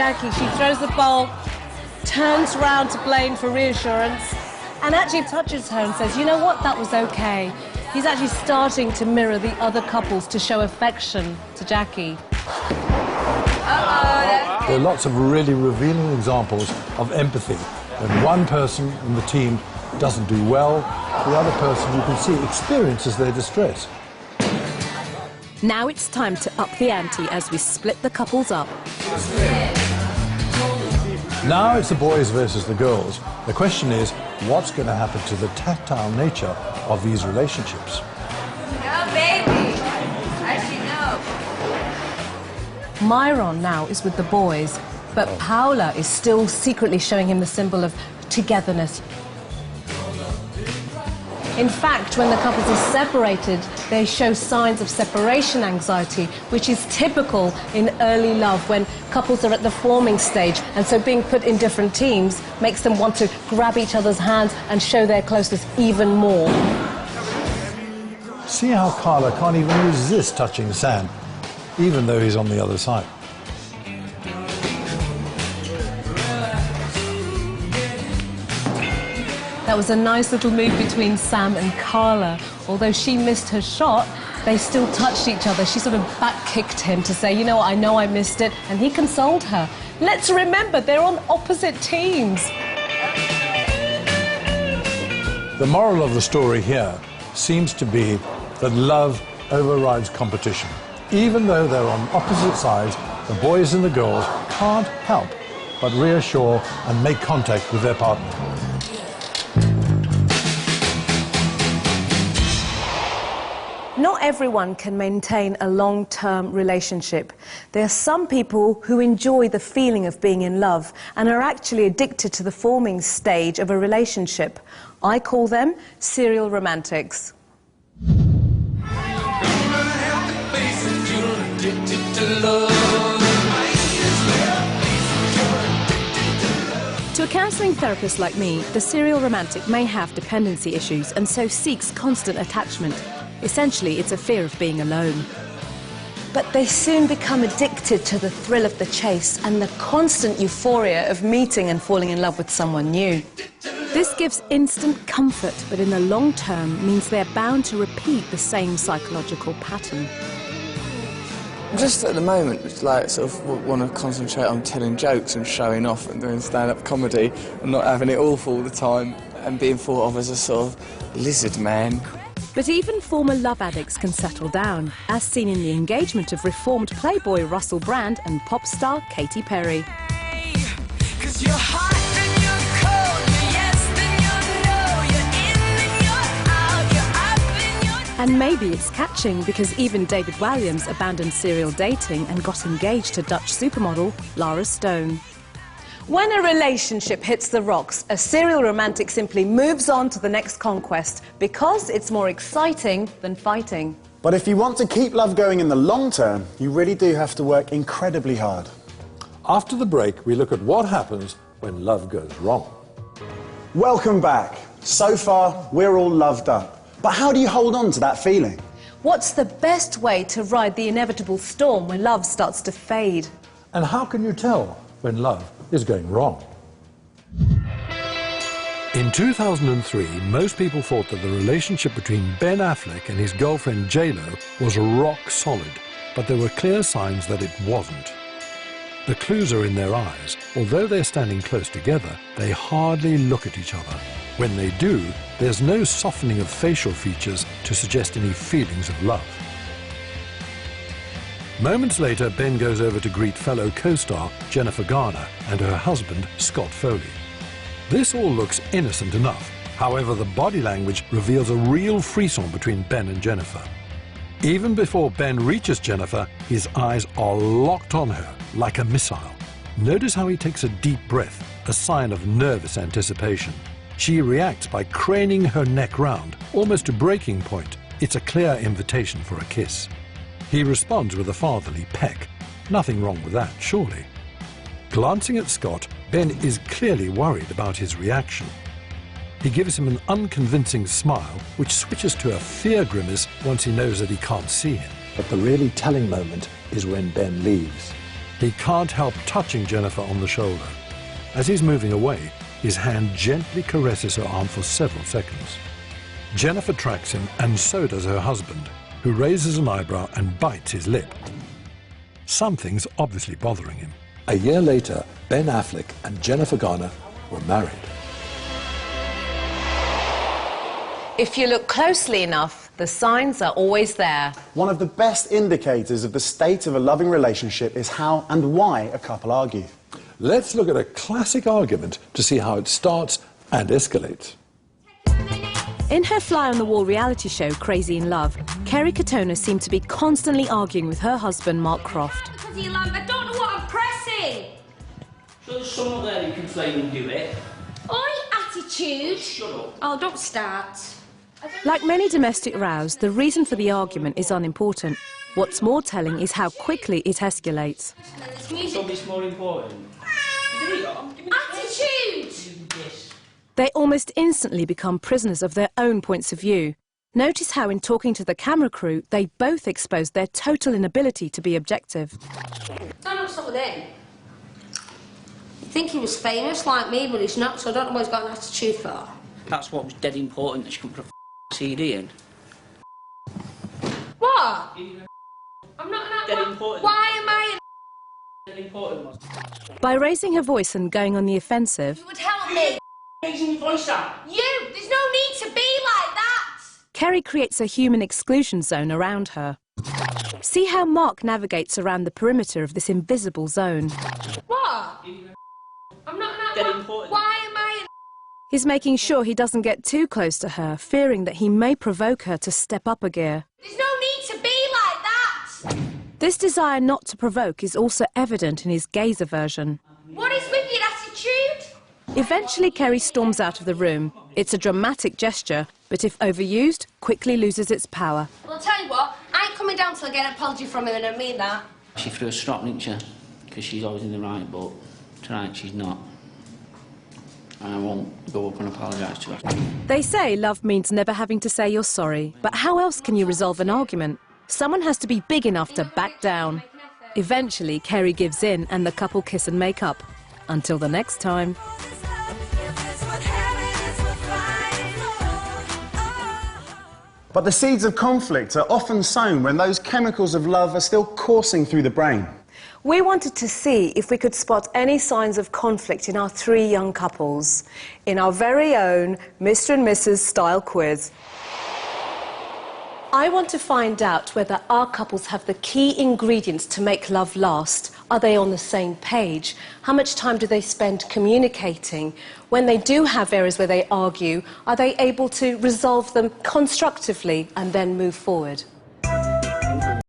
Jackie. She throws the bowl, turns round to Blaine for reassurance, and actually touches her and says, you know what, that was okay. He's actually starting to mirror the other couples to show affection to Jackie. There are lots of really revealing examples of empathy. When one person in the team doesn't do well, the other person, you can see, experiences their distress. Now it's time to up the ante as we split the couples up. Now it's the boys versus the girls. The question is, what's going to happen to the tactile nature of these relationships? No, baby. Actually, no. Myron now is with the boys, but Paula is still secretly showing him the symbol of togetherness. In fact, when the couples are separated, they show signs of separation anxiety, which is typical in early love when couples are at the forming stage, and so being put in different teams makes them want to grab each other's hands and show their closeness even more. See how Carla can't even resist touching Sam, even though he's on the other side. That was a nice little move between Sam and Carla. Although she missed her shot, they still touched each other. She sort of back-kicked him to say, you know what, I know I missed it, and he consoled her. Let's remember, they're on opposite teams. The moral of the story here seems to be that love overrides competition. Even though they're on opposite sides, the boys and the girls can't help but reassure and make contact with their partner. Not everyone can maintain a long-term relationship. There are some people who enjoy the feeling of being in love and are actually addicted to the forming stage of a relationship. I call them serial romantics. To a counselling therapist like me, the serial romantic may have dependency issues and so seeks constant attachment. Essentially, it's a fear of being alone. But they soon become addicted to the thrill of the chase and the constant euphoria of meeting and falling in love with someone new. This gives instant comfort, but in the long term means they're bound to repeat the same psychological pattern. Just at the moment, it's like sort of want to concentrate on telling jokes and showing off and doing stand-up comedy and not having it awful all the time and being thought of as a sort of lizard man. But even former love addicts can settle down, as seen in the engagement of reformed playboy Russell Brand and pop star Katy Perry. And maybe it's catching because even David Walliams abandoned serial dating and got engaged to Dutch supermodel Lara Stone. When a relationship hits the rocks, a serial romantic simply moves on to the next conquest because it's more exciting than fighting. But if you want to keep love going in the long term, you really do have to work incredibly hard. After the break, we look at what happens when love goes wrong. Welcome back. So far, we're all loved up. But how do you hold on to that feeling? What's the best way to ride the inevitable storm when love starts to fade? And how can you tell when love is going wrong? In 2003, most people thought that the relationship between Ben Affleck and his girlfriend J-Lo was rock solid, but there were clear signs that it wasn't. The clues are in their eyes. Although they're standing close together, they hardly look at each other. When they do, there's no softening of facial features to suggest any feelings of love. Moments later, Ben goes over to greet fellow co-star Jennifer Garner and her husband Scott Foley. This all looks innocent enough. However, the body language reveals a real frisson between Ben and Jennifer. Even before Ben reaches Jennifer, his eyes are locked on her like a missile. Notice how he takes a deep breath, a sign of nervous anticipation. She reacts by craning her neck round, almost to breaking point. It's a clear invitation for a kiss. He responds with a fatherly peck. Nothing wrong with that, surely. Glancing at Scott, Ben is clearly worried about his reaction. He gives him an unconvincing smile, which switches to a fear grimace once he knows that he can't see him. But the really telling moment is when Ben leaves. He can't help touching Jennifer on the shoulder. As he's moving away, his hand gently caresses her arm for several seconds. Jennifer tracks him, and so does her husband, who raises an eyebrow and bites his lip. Something's obviously bothering him. A year later, Ben Affleck and Jennifer Garner were married. If you look closely enough, the signs are always there. One of the best indicators of the state of a loving relationship is how and why a couple argue. Let's look at a classic argument to see how it starts and escalates. In her fly-on-the-wall reality show, Crazy in Love, Kerry Katona seemed to be constantly arguing with her husband, Mark Croft. Because you like, I don't know what I'm pressing. So there's someone there who can play and do it. Oi, attitude. Shut up. Oh, don't start. Like many domestic rows, the reason for the argument is unimportant. What's more telling is how quickly it escalates. Something's more important. Attitude! They almost instantly become prisoners of their own points of view. Notice how in talking to the camera crew, they both expose their total inability to be objective. I know some of them. You think he was famous like me, but he's not, so I don't know what he's got an attitude for. That's what was dead important, that she couldn't put a CD in. What? I'm not an Dead important. Why am I Dead important was. By raising her voice and going on the offensive, You would help me. Raising your voice out. You! There's no need to be like that! Kerry creates a human exclusion zone around her. See how Mark navigates around the perimeter of this invisible zone. What? I'm not an Dead important. Why am I He's making sure he doesn't get too close to her, fearing that he may provoke her to step up a gear. There's no need to be like that! This desire not to provoke is also evident in his gaze aversion. What is with your attitude? Eventually, Kerry storms out of the room. It's a dramatic gesture, but if overused, quickly loses its power. Well, I'll tell you what, I ain't coming down till I get an apology from him, and I mean that. She threw a strop, didn't she? Because she's always in the right, but tonight she's not. And I won't go up and apologise to her. They say love means never having to say you're sorry, but how else can you resolve an argument? Someone has to be big enough to back down. Eventually, Kerry gives in and the couple kiss and make up. Until the next time. But the seeds of conflict are often sown when those chemicals of love are still coursing through the brain. We wanted to see if we could spot any signs of conflict in our three young couples in our very own Mr. and Mrs. style quiz. I want to find out whether our couples have the key ingredients to make love last. Are they on the same page? How much time do they spend communicating? When they do have areas where they argue, are they able to resolve them constructively and then move forward?